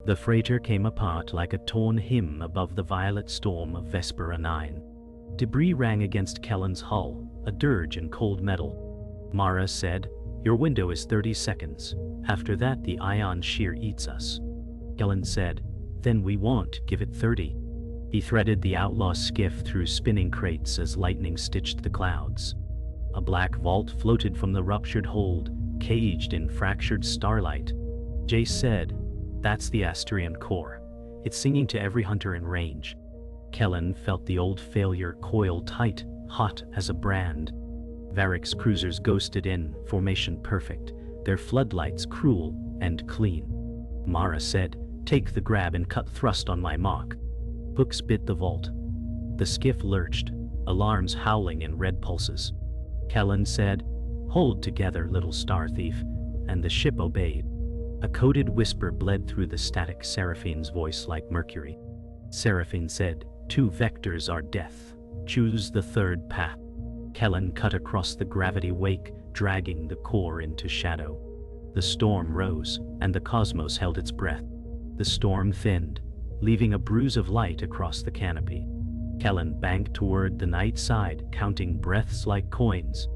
The freighter came apart like a torn hymn above the violet storm of Vespera 9. Debris rang against Kellan's hull, a dirge in cold metal. Mara said, "Your window is 30 seconds. After that the ion shear eats us." Kellan said, "Then we won't give it 30. He threaded the Outlaw skiff through spinning crates as lightning stitched the clouds. A black vault floated from the ruptured hold, caged in fractured starlight. Jace said, "That's the Asterion Core. It's singing to every hunter in range." Kellan felt the old failure coil tight, hot as a brand. Varick's cruisers ghosted in, formation perfect, their floodlights cruel and clean. Mara said, "Take the grab and cut thrust on my mark." Hooks bit the vault. The skiff lurched, alarms howling in red pulses. Kellan said, "Hold together, little star thief," and the ship obeyed. A coded whisper bled through the static Seraphine's voice like mercury. Seraphine said, "Two vectors are death. Choose the third path." Kellan cut across the gravity wake, dragging the core into shadow. The storm rose, and the cosmos held its breath. The storm thinned, leaving a bruise of light across the canopy. Kellan banked toward the night side, counting breaths like coins.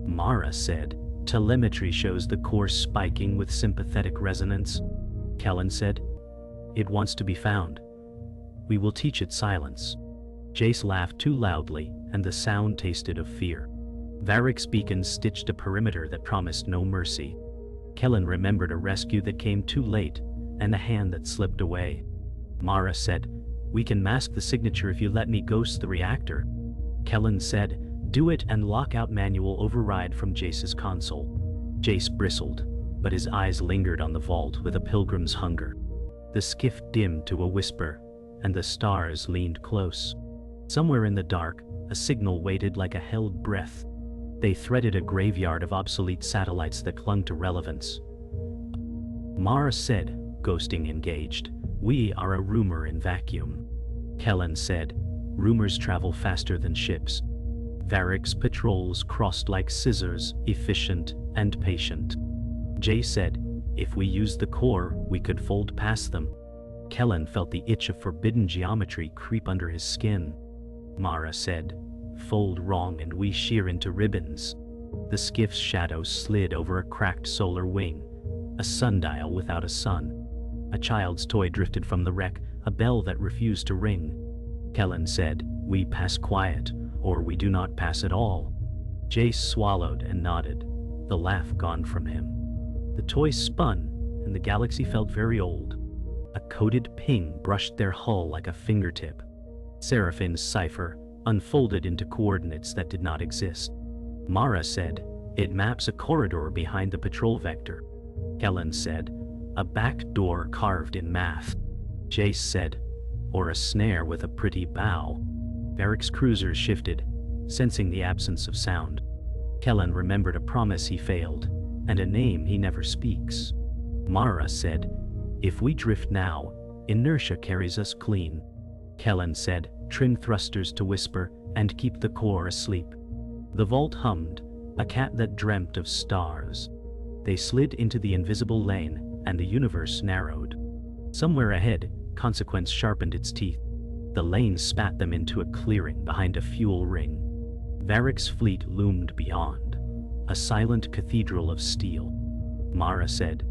Mara said, "Telemetry shows the core spiking with sympathetic resonance." Kellan said, "It wants to be found. We will teach it silence." Jace laughed too loudly, and the sound tasted of fear. Varick's beacon stitched a perimeter that promised no mercy. Kellan remembered a rescue that came too late, and a hand that slipped away. Mara said, "We can mask the signature if you let me ghost the reactor." Kellan said, "Do it and lockout manual override from Jace's console." Jace bristled, but his eyes lingered on the vault with a pilgrim's hunger. The skiff dimmed to a whisper, and the stars leaned close. Somewhere in the dark, a signal waited like a held breath. They threaded a graveyard of obsolete satellites that clung to relevance. Mara said, ghosting engaged, "We are a rumor in vacuum." Kellan said, "Rumors travel faster than ships." Varick's patrols crossed like scissors, efficient and patient. Jay said, "If we used the core, we could fold past them." Kellan felt the itch of forbidden geometry creep under his skin. Mara said, "Fold wrong and we shear into ribbons." The skiff's shadow slid over a cracked solar wing, a sundial without a sun. A child's toy drifted from the wreck, a bell that refused to ring. Kellan said, "We pass quiet, or we do not pass at all." Jace swallowed and nodded, the laugh gone from him. The toy spun, and the galaxy felt very old. A coded ping brushed their hull like a fingertip. Seraphine's cipher unfolded into coordinates that did not exist. Mara said, "It maps a corridor behind the patrol vector." Kellan said, "A back door carved in math." Jace said, "Or a snare with a pretty bow." Varick's cruisers shifted, sensing the absence of sound. Kellan remembered a promise he failed, and a name he never speaks. Mara said, "If we drift now, inertia carries us clean." Kellan said, "Trim thrusters to whisper, and keep the core asleep." The vault hummed, a cat that dreamt of stars. They slid into the invisible lane, and the universe narrowed. Somewhere ahead, consequence sharpened its teeth. The lane spat them into a clearing behind a fuel ring. Varick's fleet loomed beyond, a silent cathedral of steel. Mara said,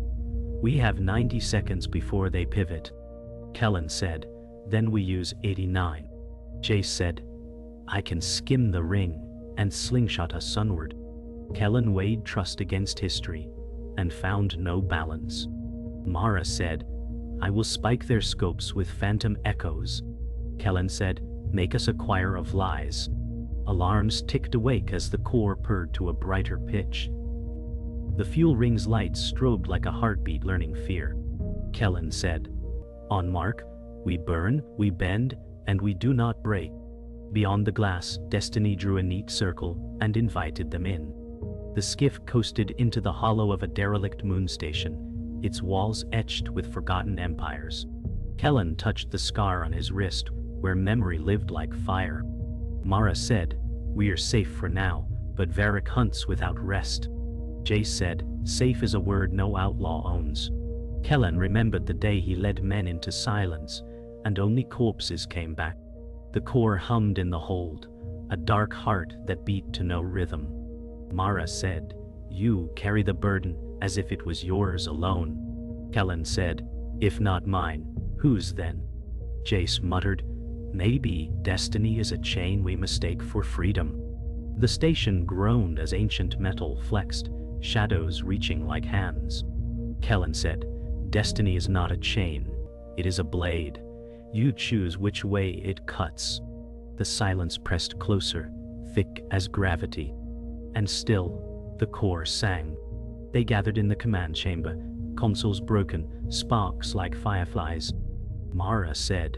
"We have 90 seconds before they pivot." Kellan said, "Then we use 89. Jace said, "I can skim the ring and slingshot us sunward." Kellan weighed trust against history and found no balance. Mara said, "I will spike their scopes with phantom echoes." Kellan said, "Make us a choir of lies." Alarms ticked awake as the core purred to a brighter pitch. The fuel ring's lights strobed like a heartbeat learning fear. Kellan said, "On mark, we burn, we bend, and we do not break." Beyond the glass, destiny drew a neat circle and invited them in. The skiff coasted into the hollow of a derelict moon station, its walls etched with forgotten empires. Kellan touched the scar on his wrist, where memory lived like fire. Mara said, "We are safe for now, but Varick hunts without rest." Jace said, "Safe is a word no outlaw owns." Kellan remembered the day he led men into silence, and only corpses came back. The core hummed in the hold, a dark heart that beat to no rhythm. Mara said, "You carry the burden as if it was yours alone." Kellan said, "If not mine, whose then?" Jace muttered, "Maybe destiny is a chain we mistake for freedom." The station groaned as ancient metal flexed, shadows reaching like hands. Kellan said, "Destiny is not a chain, it is a blade. You choose which way it cuts." The silence pressed closer, thick as gravity. And still, the core sang. They gathered in the command chamber, consoles broken, sparks like fireflies. Mara said,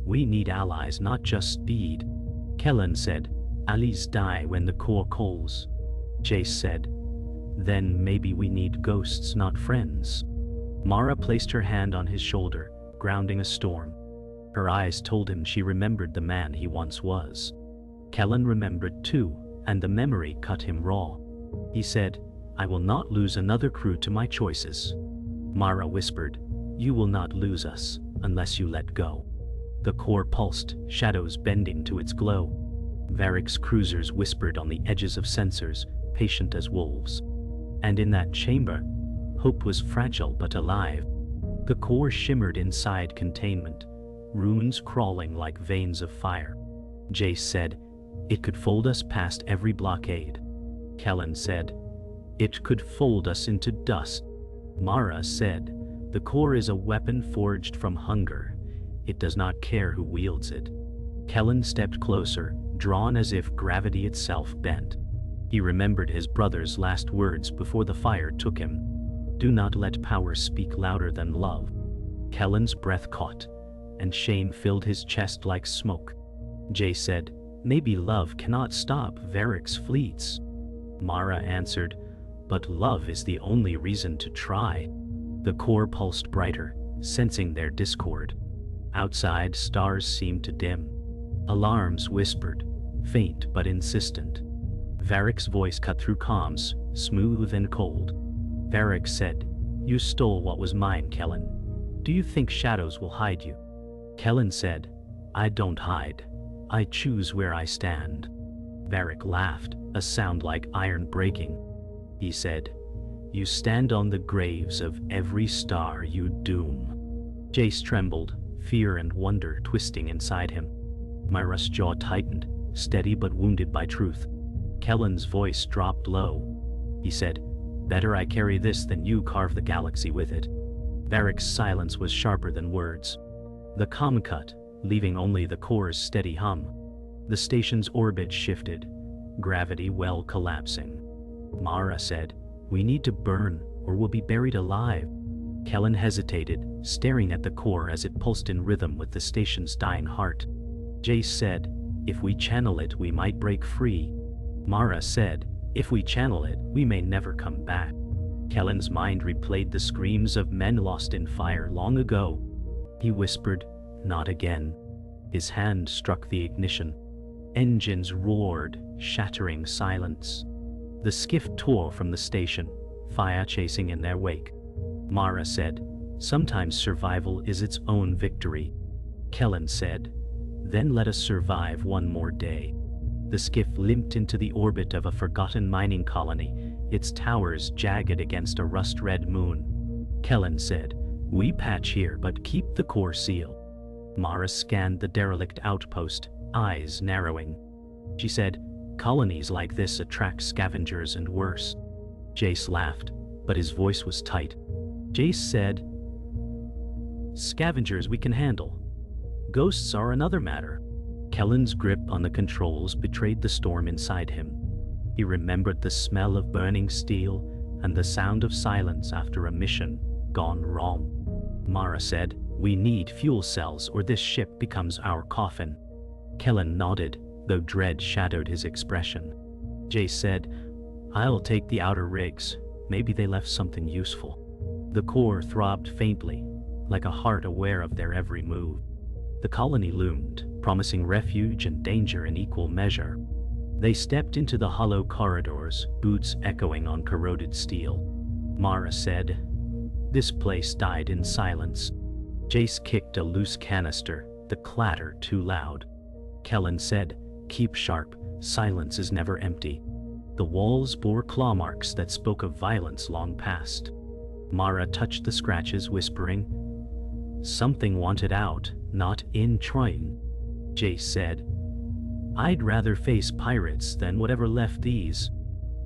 "We need allies, not just speed." Kellan said, "Allies die when the core calls." Jace said, "Then maybe we need ghosts, not friends." Mara placed her hand on his shoulder, grounding a storm. Her eyes told him she remembered the man he once was. Kellan remembered too, and the memory cut him raw. He said, "I will not lose another crew to my choices." Mara whispered, "You will not lose us, unless you let go." The core pulsed, shadows bending to its glow. Varick's cruisers whispered on the edges of sensors, patient as wolves. And in that chamber, hope was fragile but alive. The core shimmered inside containment, runes crawling like veins of fire. Jace said, "It could fold us past every blockade." Kellan said, "It could fold us into dust." Mara said, "The core is a weapon forged from hunger. It does not care who wields it." Kellan stepped closer, drawn as if gravity itself bent. He remembered his brother's last words before the fire took him. "Do not let power speak louder than love." Kellan's breath caught, and shame filled his chest like smoke. Jay said, "Maybe love cannot stop Varick's fleets." Mara answered, "But love is the only reason to try." The core pulsed brighter, sensing their discord. Outside, stars seemed to dim. Alarms whispered, faint but insistent. Varick's voice cut through comms, smooth and cold. Varick said, "You stole what was mine, Kellan. Do you think shadows will hide you?" Kellan said, "I don't hide. I choose where I stand." Varick laughed, a sound like iron breaking. He said, "You stand on the graves of every star you doom." Jace trembled, fear and wonder twisting inside him. Mara's jaw tightened, steady but wounded by truth. Kellan's voice dropped low. He said, "Better I carry this than you carve the galaxy with it." Varick's silence was sharper than words. The comm cut, leaving only the core's steady hum. The station's orbit shifted, gravity well collapsing. Mara said, "We need to burn, or we'll be buried alive." Kellan hesitated, staring at the core as it pulsed in rhythm with the station's dying heart. Jace said, "If we channel it, we might break free." Mara said, "If we channel it, we may never come back." Kellan's mind replayed the screams of men lost in fire long ago. He whispered, "Not again." His hand struck the ignition. Engines roared, shattering silence. The skiff tore from the station, fire chasing in their wake. Mara said, "Sometimes survival is its own victory." Kellan said, "Then let us survive one more day." The skiff limped into the orbit of a forgotten mining colony, its towers jagged against a rust-red moon. Kellan said, "We patch here but keep the core seal." Mara scanned the derelict outpost, eyes narrowing. She said, "Colonies like this attract scavengers and worse." Jace laughed, but his voice was tight. Jace said, "Scavengers we can handle. Ghosts are another matter." Kellan's grip on the controls betrayed the storm inside him. He remembered the smell of burning steel and the sound of silence after a mission gone wrong. Mara said, "We need fuel cells or this ship becomes our coffin." Kellan nodded, though dread shadowed his expression. Jace said, "I'll take the outer rigs. Maybe they left something useful." The core throbbed faintly, like a heart aware of their every move. The colony loomed, promising refuge and danger in equal measure. They stepped into the hollow corridors, boots echoing on corroded steel. Mara said, This place died in silence. Jace kicked a loose canister, the clatter too loud. Kellan said, "Keep sharp, silence is never empty." The walls bore claw marks that spoke of violence long past. Mara touched the scratches, whispering, "Something wanted out, not in trying." Jace said, "I'd rather face pirates than whatever left these."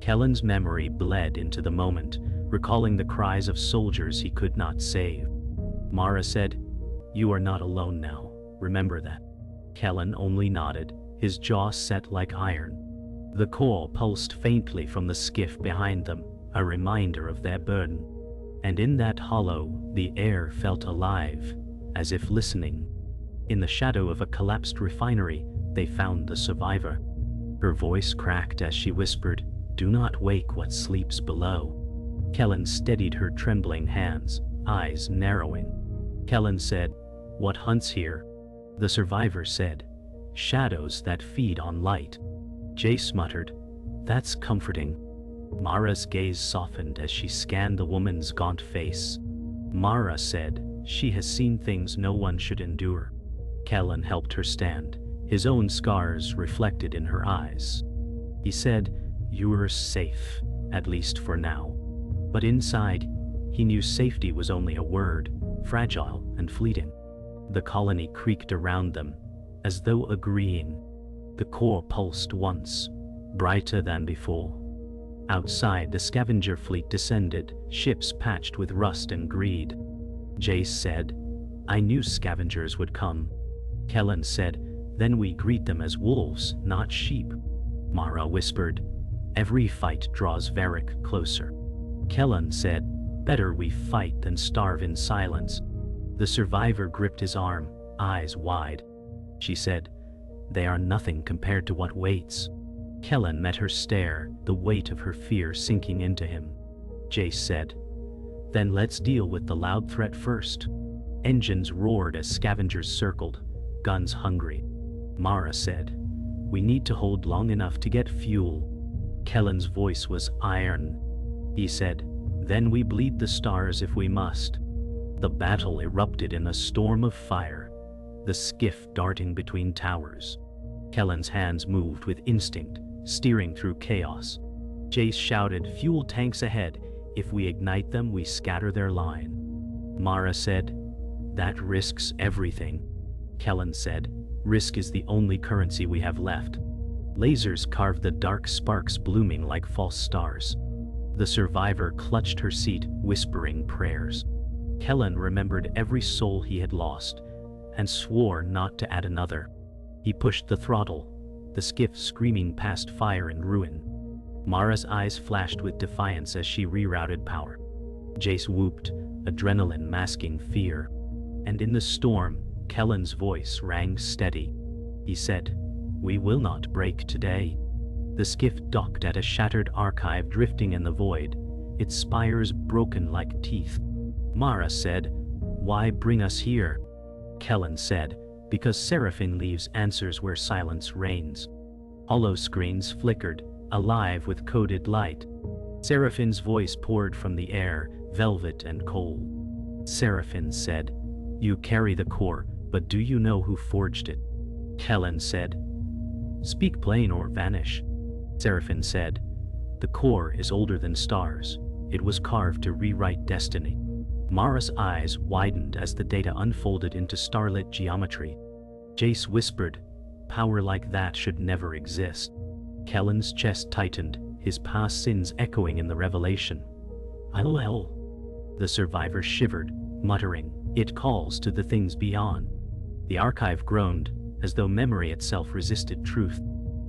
Kellan's memory bled into the moment, recalling the cries of soldiers he could not save. Mara said, "You are not alone now, remember that." Kellan only nodded, his jaw set like iron. The core pulsed faintly from the skiff behind them, a reminder of their burden. And in that hollow, the air felt alive, as if listening. In the shadow of a collapsed refinery, they found the survivor. Her voice cracked as she whispered, "Do not wake what sleeps below." Kellan steadied her trembling hands, eyes narrowing. Kellan said, "What hunts here?" The survivor said, "Shadows that feed on light." Jace muttered, "That's comforting." Mara's gaze softened as she scanned the woman's gaunt face. Mara said, "She has seen things no one should endure." Kellan helped her stand, his own scars reflected in her eyes. He said, "You're safe, at least for now." But inside, he knew safety was only a word, fragile and fleeting. The colony creaked around them, as though agreeing. The core pulsed once, brighter than before. Outside, the scavenger fleet descended, ships patched with rust and greed. Jace said, "I knew scavengers would come." Kellan said, "Then we greet them as wolves, not sheep." Mara whispered, "Every fight draws Varick closer." Kellan said, "Better we fight than starve in silence." The survivor gripped his arm, eyes wide. She said, "They are nothing compared to what waits." Kellan met her stare, the weight of her fear sinking into him. Jace said, "Then let's deal with the loud threat first." Engines roared as scavengers circled, guns hungry. Mara said, "We need to hold long enough to get fuel." Kellan's voice was iron. He said, "Then we bleed the stars if we must." The battle erupted in a storm of fire, the skiff darting between towers. Kellan's hands moved with instinct, steering through chaos. Jace shouted, "Fuel tanks ahead. If we ignite them, we scatter their line." Mara said, "That risks everything." Kellan said, "Risk is the only currency we have left." Lasers carved the dark sparks blooming like false stars. The survivor clutched her seat, whispering prayers. Kellan remembered every soul he had lost, and swore not to add another. He pushed the throttle, the skiff screaming past fire and ruin. Mara's eyes flashed with defiance as she rerouted power. Jace whooped, adrenaline masking fear. And in the storm, Kellan's voice rang steady. He said, "We will not break today." The skiff docked at a shattered archive drifting in the void, its spires broken like teeth. Mara said, "Why bring us here?" Kellan said, "Because Seraphine leaves answers where silence reigns." Hollow screens flickered, alive with coded light. Seraphine's voice poured from the air, velvet and cold. Seraphine said, "You carry the core, but do you know who forged it?" Kellan said, "Speak plain or vanish." Seraphine said, "The core is older than stars. It was carved to rewrite destiny." Mara's eyes widened as the data unfolded into starlit geometry. Jace whispered, "Power like that should never exist." Kellan's chest tightened, his past sins echoing in the revelation. "Outlaw." The survivor shivered, muttering, "It calls to the things beyond." The archive groaned, as though memory itself resisted truth.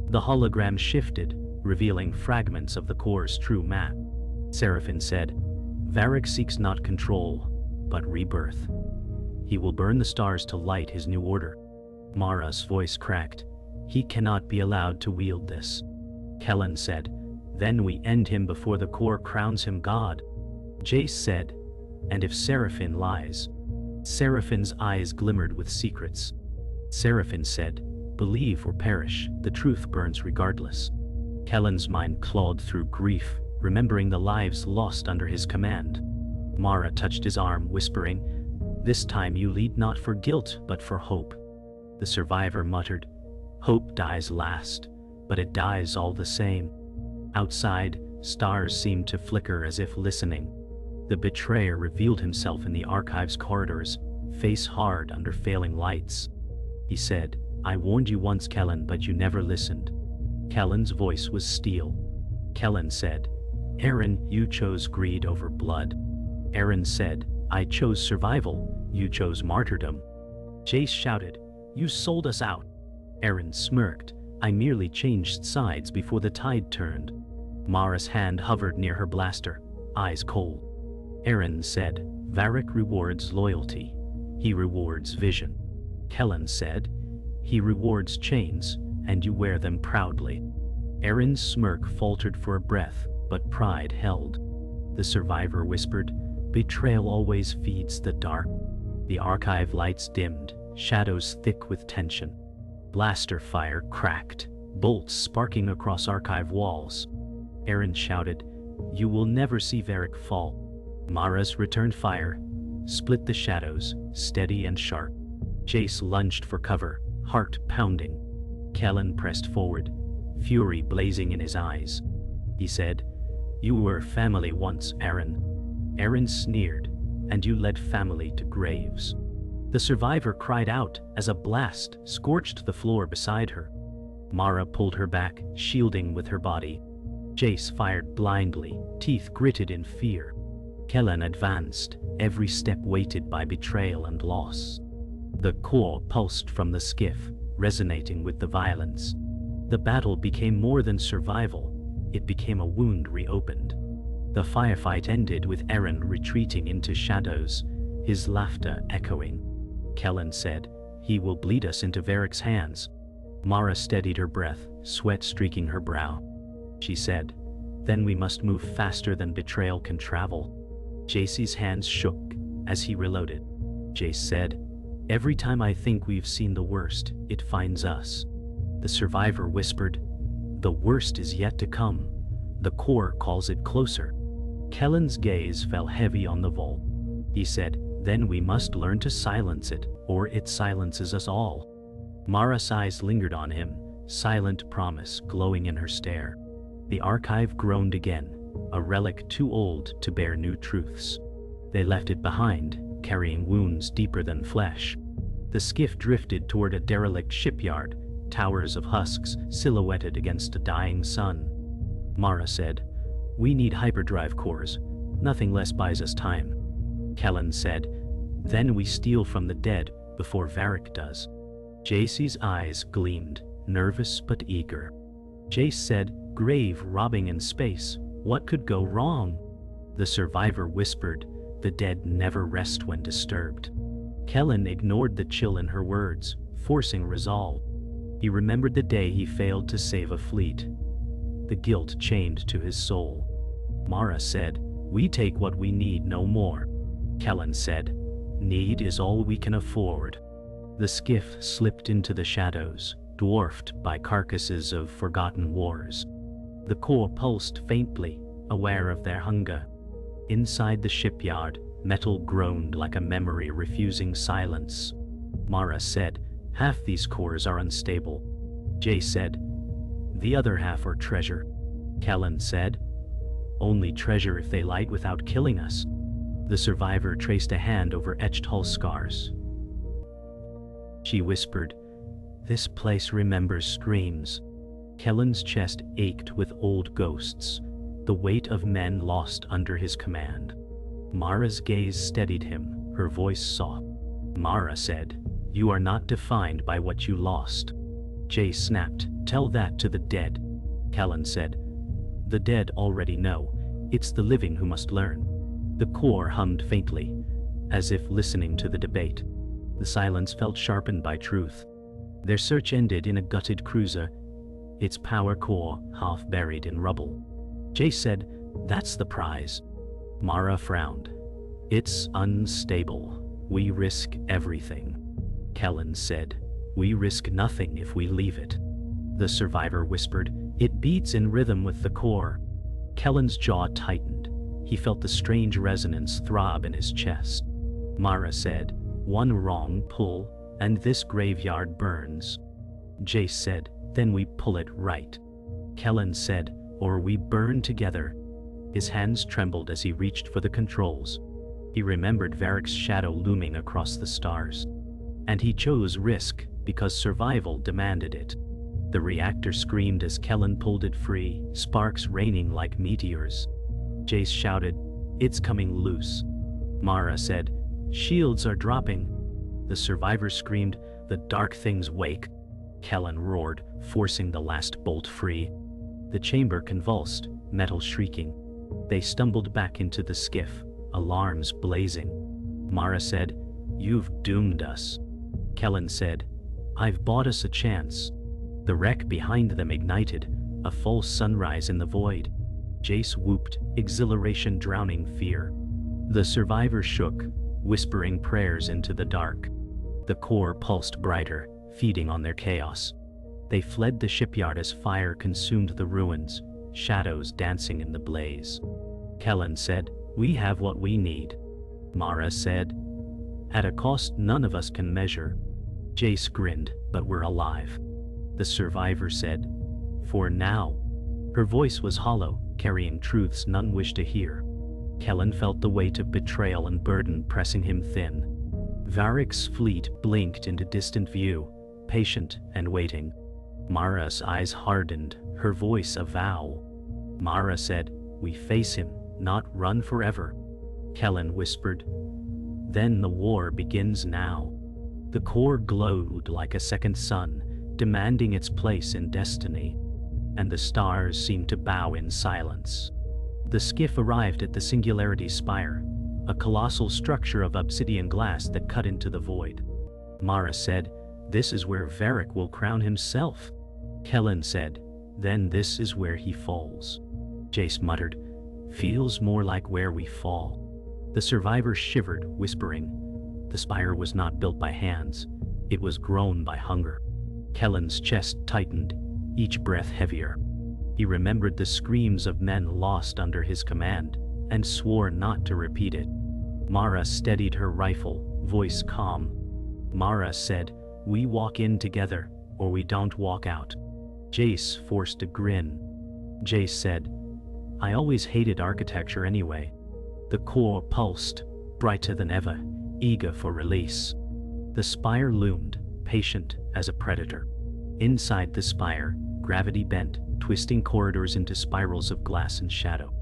The hologram shifted, revealing fragments of the core's true map. Seraphine said, "Varick seeks not control, but rebirth. He will burn the stars to light his new order." Mara's voice cracked. "He cannot be allowed to wield this." Kellan said, "Then we end him before the core crowns him god." Jace said, "And if Seraphine lies?" Seraphine's eyes glimmered with secrets. Seraphine said, "Believe or perish, the truth burns regardless." Kellan's mind clawed through grief, remembering the lives lost under his command. Mara touched his arm, whispering, "This time you lead not for guilt, but for hope." The survivor muttered, "Hope dies last, but it dies all the same." Outside, stars seemed to flicker as if listening. The betrayer revealed himself in the archive's corridors, face hard under failing lights. He said, "I warned you once, Kellan, but you never listened." Kellan's voice was steel. Kellan said, "Aaron, you chose greed over blood." Aaron said, "I chose survival, you chose martyrdom." Jace shouted, "You sold us out." Aaron smirked, "I merely changed sides before the tide turned." Mara's hand hovered near her blaster, eyes cold. Aaron said, "Varick rewards loyalty. He rewards vision." Kellan said, "He rewards chains, and you wear them proudly." Aaron's smirk faltered for a breath, but pride held. The survivor whispered, "Betrayal always feeds the dark." The archive lights dimmed, shadows thick with tension. Blaster fire cracked, bolts sparking across archive walls. Aaron shouted, "You will never see Varick fall." Mara's returned fire split the shadows, steady and sharp. Jace lunged for cover, heart pounding. Kellan pressed forward, fury blazing in his eyes. He said, "You were family once, Aaron." Aaron sneered, "And you led family to graves." The survivor cried out as a blast scorched the floor beside her. Mara pulled her back, shielding with her body. Jace fired blindly, teeth gritted in fear. Kellan advanced, every step weighted by betrayal and loss. The core pulsed from the skiff, resonating with the violence. The battle became more than survival, it became a wound reopened. The firefight ended with Aaron retreating into shadows, his laughter echoing. Kellan said, "He will bleed us into Varick's hands." Mara steadied her breath, sweat streaking her brow. She said, "Then we must move faster than betrayal can travel." Jace's hands shook as he reloaded. Jace said, "Every time I think we've seen the worst, it finds us." The survivor whispered, "The worst is yet to come. The core calls it closer." Kellan's gaze fell heavy on the vault. He said, "Then we must learn to silence it, or it silences us all." Mara's eyes lingered on him, silent promise glowing in her stare. The archive groaned again, a relic too old to bear new truths. They left it behind, carrying wounds deeper than flesh. The skiff drifted toward a derelict shipyard, towers of husks silhouetted against a dying sun. Mara said, "We need hyperdrive cores. Nothing less buys us time." Kellan said, "Then we steal from the dead before Varick does." Jace's eyes gleamed, nervous but eager. Jace said, "Grave robbing in space. What could go wrong?" The survivor whispered, "The dead never rest when disturbed." Kellan ignored the chill in her words, forcing resolve. He remembered the day he failed to save a fleet. The guilt chained to his soul. Mara said, "We take what we need, no more." Kellan said, "Need is all we can afford." The skiff slipped into the shadows, dwarfed by carcasses of forgotten wars. The core pulsed faintly, aware of their hunger. Inside the shipyard, metal groaned like a memory refusing silence. Mara said, "Half these cores are unstable." Jace said, "The other half are treasure." Kellan said, "Only treasure if they light without killing us." The survivor traced a hand over etched hull scars. She whispered, "This place remembers screams." Kellan's chest ached with old ghosts, the weight of men lost under his command. Mara's gaze steadied him, her voice soft. Mara said, "You are not defined by what you lost." Jace snapped, "Tell that to the dead." Kellan said, "The dead already know. It's the living who must learn." The core hummed faintly, as if listening to the debate. The silence felt sharpened by truth. Their search ended in a gutted cruiser, its power core half buried in rubble. Jace said, "That's the prize." Mara frowned. "It's unstable. We risk everything." Kellan said, "We risk nothing if we leave it." The survivor whispered, "It beats in rhythm with the core." Kellan's jaw tightened. He felt the strange resonance throb in his chest. Mara said, "One wrong pull, and this graveyard burns." Jace said, "Then we pull it right." Kellan said, "Or we burn together." His hands trembled as he reached for the controls. He remembered Varick's shadow looming across the stars. And he chose risk because survival demanded it. The reactor screamed as Kellan pulled it free, sparks raining like meteors. Jace shouted, "It's coming loose." Mara said, "Shields are dropping." The survivor screamed, "The dark things wake." Kellan roared, forcing the last bolt free. The chamber convulsed, metal shrieking. They stumbled back into the skiff, alarms blazing. Mara said, "You've doomed us." Kellan said, "I've bought us a chance." The wreck behind them ignited, a false sunrise in the void. Jace whooped, exhilaration drowning fear. The survivor shook, whispering prayers into the dark. The core pulsed brighter, feeding on their chaos. They fled the shipyard as fire consumed the ruins, shadows dancing in the blaze. Kellan said, "We have what we need." Mara said, "At a cost none of us can measure." Jace grinned, "But we're alive." The survivor said, "For now." Her voice was hollow, carrying truths none wished to hear. Kellan felt the weight of betrayal and burden pressing him thin. Varick's fleet blinked into distant view, patient and waiting. Mara's eyes hardened, her voice a vow. Mara said, "We face him, not run forever." Kellan whispered, "Then the war begins now." The core glowed like a second sun, demanding its place in destiny. And the stars seemed to bow in silence. The skiff arrived at the Singularity's spire, a colossal structure of obsidian glass that cut into the void. Mara said, "This is where Varick will crown himself." Kellan said, "Then this is where he falls." Jace muttered, "Feels more like where we fall." The survivor shivered, whispering, "The spire was not built by hands, it was grown by hunger." Kellan's chest tightened, each breath heavier. He remembered the screams of men lost under his command, and swore not to repeat it. Mara steadied her rifle, voice calm. Mara said, "We walk in together, or we don't walk out." Jace forced a grin. Jace said, "I always hated architecture anyway." The core pulsed, brighter than ever, eager for release. The spire loomed, patient as a predator. Inside the spire, gravity bent, twisting corridors into spirals of glass and shadow.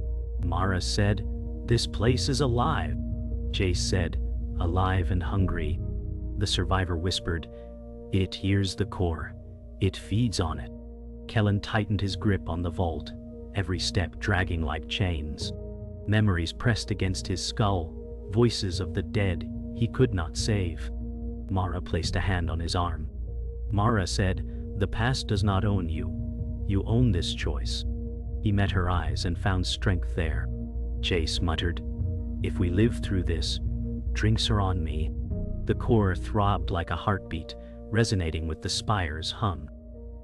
Mara said, "This place is alive." Jace said, "Alive and hungry." The survivor whispered, "It hears the core. It feeds on it." Kellan tightened his grip on the vault, every step dragging like chains. Memories pressed against his skull, voices of the dead he could not save. Mara placed a hand on his arm. Mara said, "The past does not own you. You own this choice." He met her eyes and found strength there. Jace muttered, "If we live through this, drinks are on me." The core throbbed like a heartbeat, resonating with the spire's hum.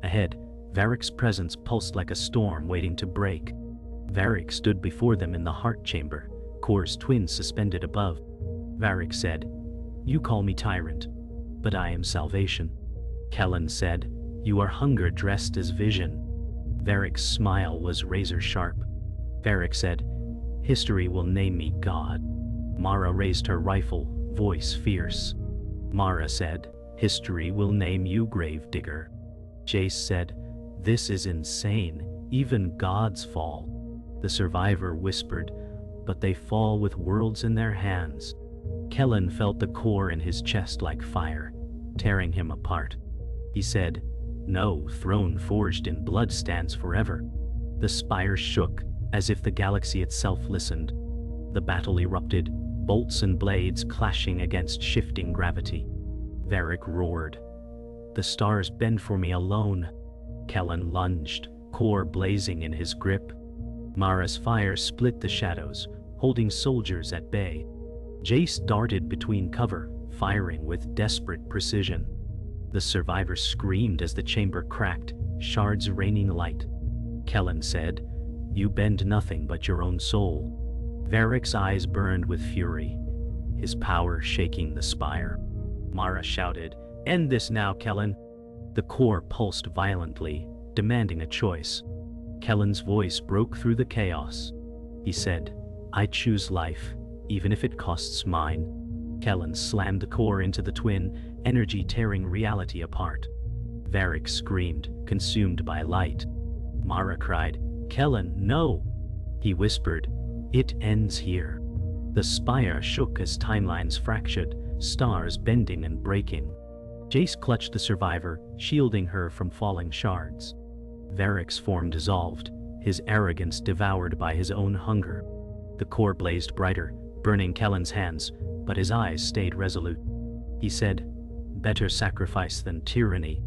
Ahead, Varick's presence pulsed like a storm waiting to break. Varick stood before them in the heart chamber, core's twin suspended above. Varick said, "You call me tyrant, but I am salvation." Kellan said, "You are hunger dressed as vision." Varick's smile was razor sharp. Varick said, "History will name me God." Mara raised her rifle, voice fierce. Mara said, "History will name you Gravedigger." Jace said, "This is insane, even gods fall." The survivor whispered, "But they fall with worlds in their hands." Kellan felt the core in his chest like fire, tearing him apart. He said, "No throne forged in blood stands forever." The spire shook, as if the galaxy itself listened. The battle erupted, bolts and blades clashing against shifting gravity. Varick roared, "The stars bend for me alone." Kellan lunged, core blazing in his grip. Mara's fire split the shadows, holding soldiers at bay. Jace darted between cover, firing with desperate precision. The survivor screamed as the chamber cracked, shards raining light. Kellan said, "You bend nothing but your own soul." Varick's eyes burned with fury, his power shaking the spire. Mara shouted, "End this now, Kellan!" The core pulsed violently, demanding a choice. Kellan's voice broke through the chaos. He said, "I choose life, even if it costs mine." Kellan slammed the core into the twin, energy tearing reality apart. Varick screamed, consumed by light. Mara cried, "Kellan, no!" He whispered, "It ends here." The spire shook as timelines fractured, stars bending and breaking. Jace clutched the survivor, shielding her from falling shards. Varick's form dissolved, his arrogance devoured by his own hunger. The core blazed brighter, burning Kellan's hands, but his eyes stayed resolute. He said, "Better sacrifice than tyranny."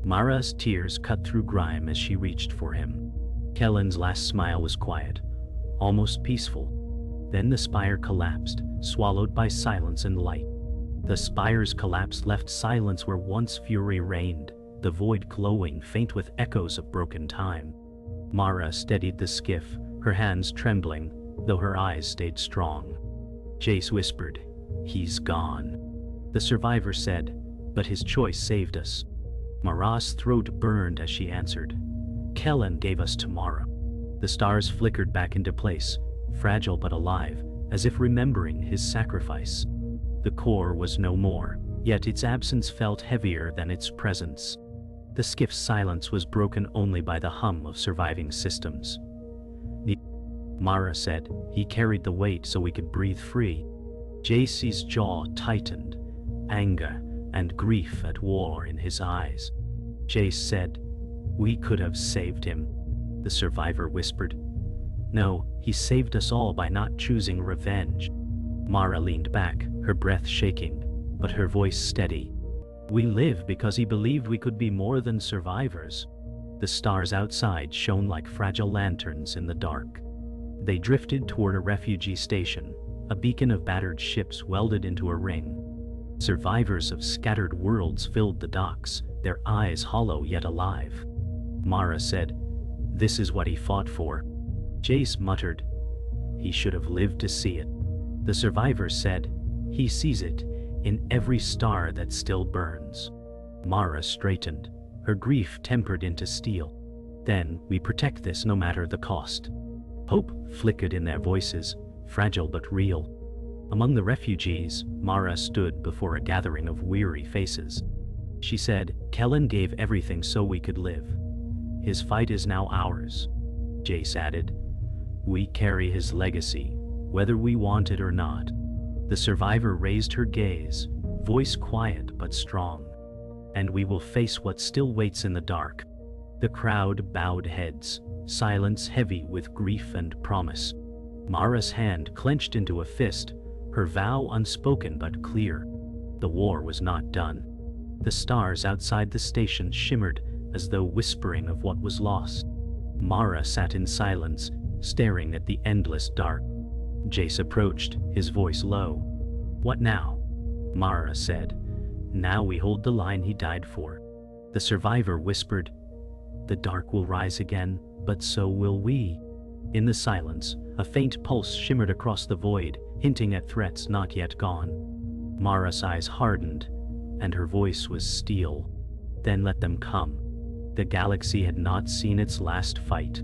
Mara's tears cut through grime as she reached for him. Kellan's last smile was quiet, almost peaceful. Then the spire collapsed, swallowed by silence and light. The spire's collapse left silence where once fury reigned, the void glowing faint with echoes of broken time. Mara steadied the skiff, her hands trembling, though her eyes stayed strong. Jace whispered, "He's gone." The survivor said, "But his choice saved us." Mara's throat burned as she answered, "Kellan gave us tomorrow." The stars flickered back into place, fragile but alive, as if remembering his sacrifice. The core was no more, yet its absence felt heavier than its presence. The skiff's silence was broken only by the hum of surviving systems. Mara said, "He carried the weight so we could breathe free." Jace's jaw tightened, anger and grief at war in his eyes. Jace said, "We could have saved him." The survivor whispered, "No, he saved us all by not choosing revenge." Mara leaned back, her breath shaking, but her voice steady. "We live because he believed we could be more than survivors." The stars outside shone like fragile lanterns in the dark. They drifted toward a refugee station, a beacon of battered ships welded into a ring. Survivors of scattered worlds filled the docks, their eyes hollow yet alive. Mara said, "This is what he fought for." Jace muttered, "He should have lived to see it." The survivor said, "He sees it, in every star that still burns." Mara straightened, her grief tempered into steel. "Then we protect this no matter the cost." Hope flickered in their voices, fragile but real. Among the refugees, Mara stood before a gathering of weary faces. She said, "Kellan gave everything so we could live. His fight is now ours." Jace added, "We carry his legacy, whether we want it or not." The survivor raised her gaze, voice quiet but strong. "And we will face what still waits in the dark." The crowd bowed heads, silence heavy with grief and promise. Mara's hand clenched into a fist, her vow unspoken but clear. The war was not done. The stars outside the station shimmered as though whispering of what was lost. Mara sat in silence, staring at the endless dark. Jace approached, his voice low. "What now?" Mara said, "Now we hold the line he died for." The survivor whispered, "The dark will rise again, but so will we." In the silence, a faint pulse shimmered across the void, hinting at threats not yet gone. Mara's eyes hardened, and her voice was steel. "Then let them come." The galaxy had not seen its last fight.